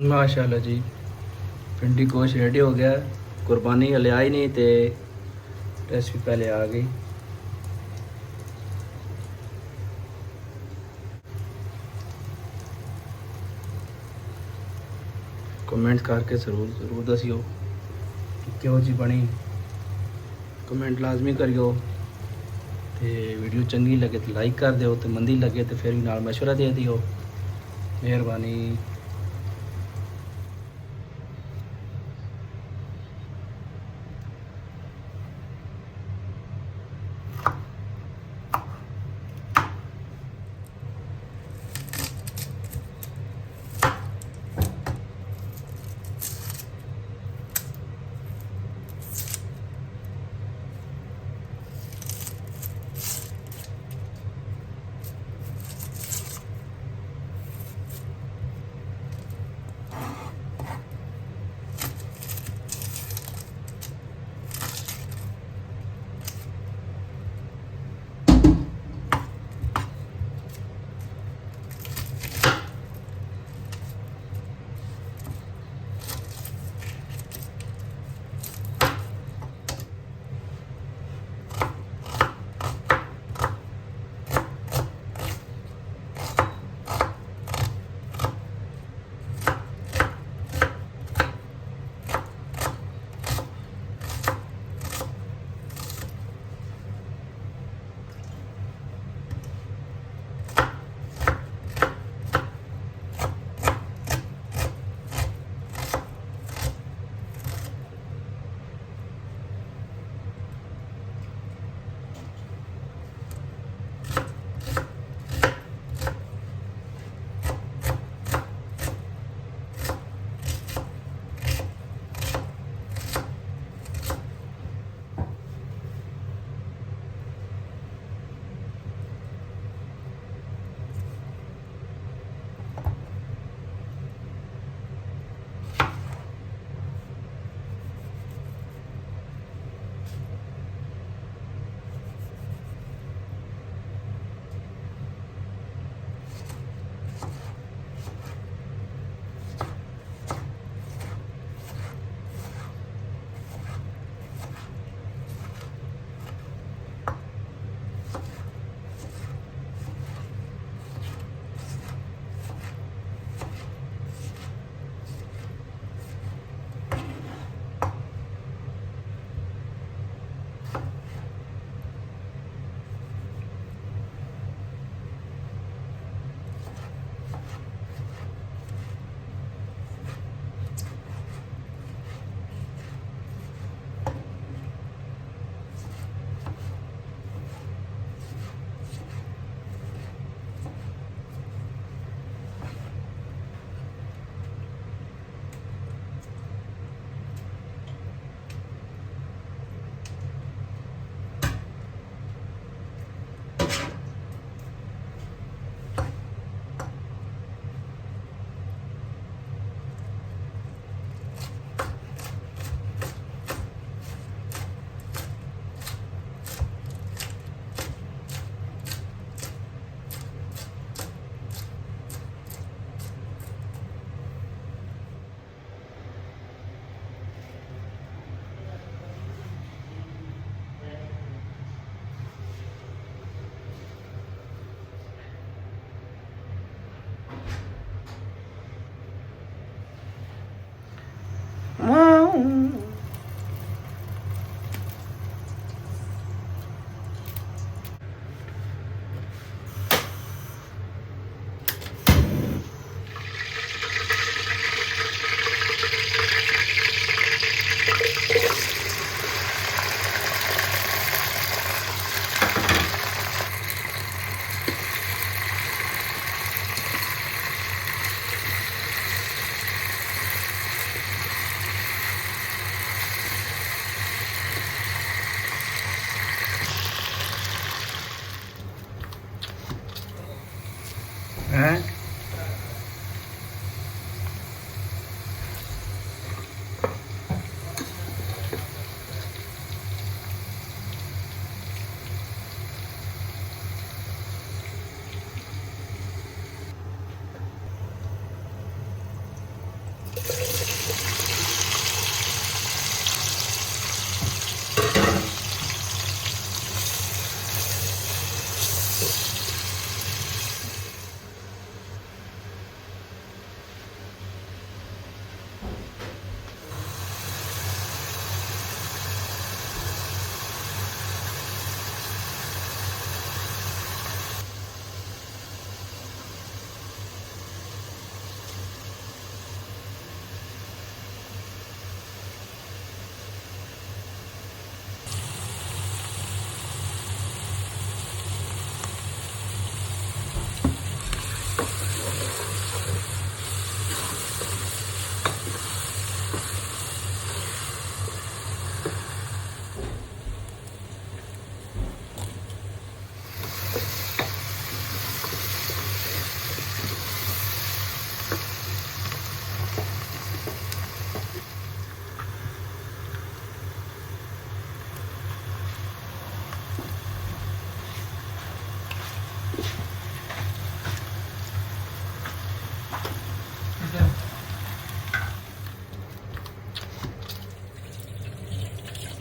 माशाल्लाह जी, भिंडी गोश्त रेडी हो गया। कुर्बानी हले आई नहीं तो रेसिपी पहले आ गई। कमेंट करके ज़रूर दसियो कि क्यों जी बनी। कमेंट लाजमी करियो। तो वीडियो चंगी लगे तो लाइक कर दो, तो मंदी लगे तो फिर भी नाल मशवरा दे दियो। मेहरबानी।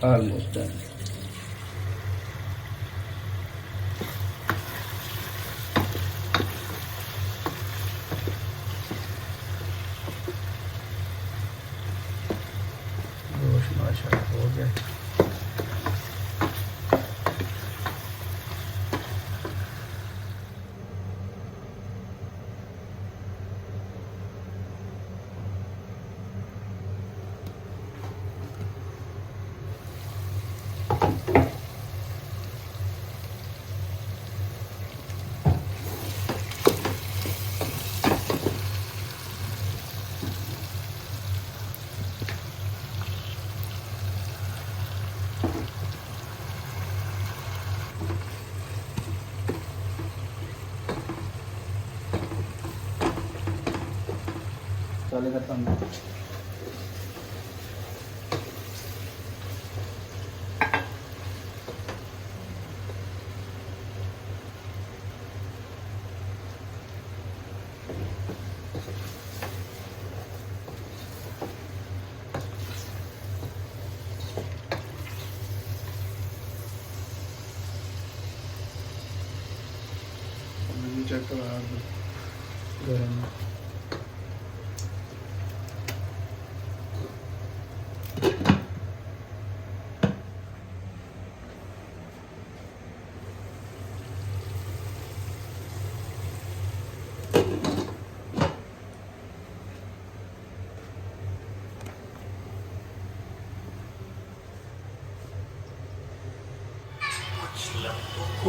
Almost done. गोश्त माशाल्लाह हो गया। चाले करता हूँ। चेक करो गरम।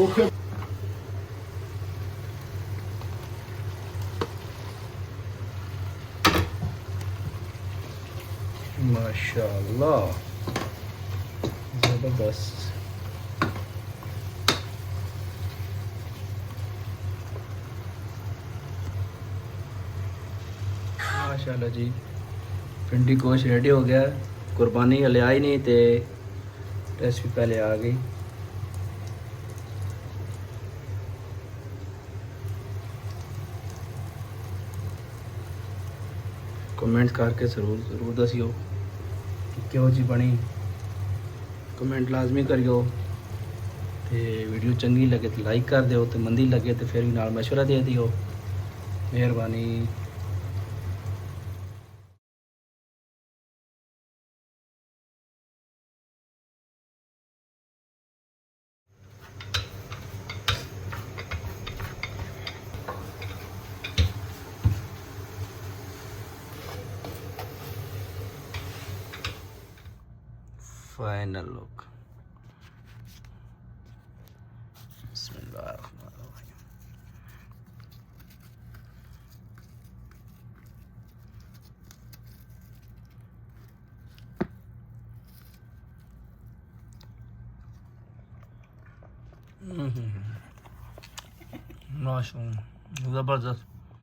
ओके माशाल्लाह ज़बरदस्त। माशाल्लाह जी भिंडी गोश्त रेडी हो गया। कुर्बानी हले आई नहीं तो रेसिपी पहले आ गई। कमेंट करके जरूर दसियो कि क्यों जी बनी। कमेंट लाजमी करियो। तो वीडियो चंगी लगे तो लाइक कर दियो, तो मंदी लगे तो फिर भी नाल मशवरा दे दियो। मेहरबानी। Final look. बिस्मिल्लाहिर्रहमानिर्रहीम। माशाअल्लाह ज़बरदस्त।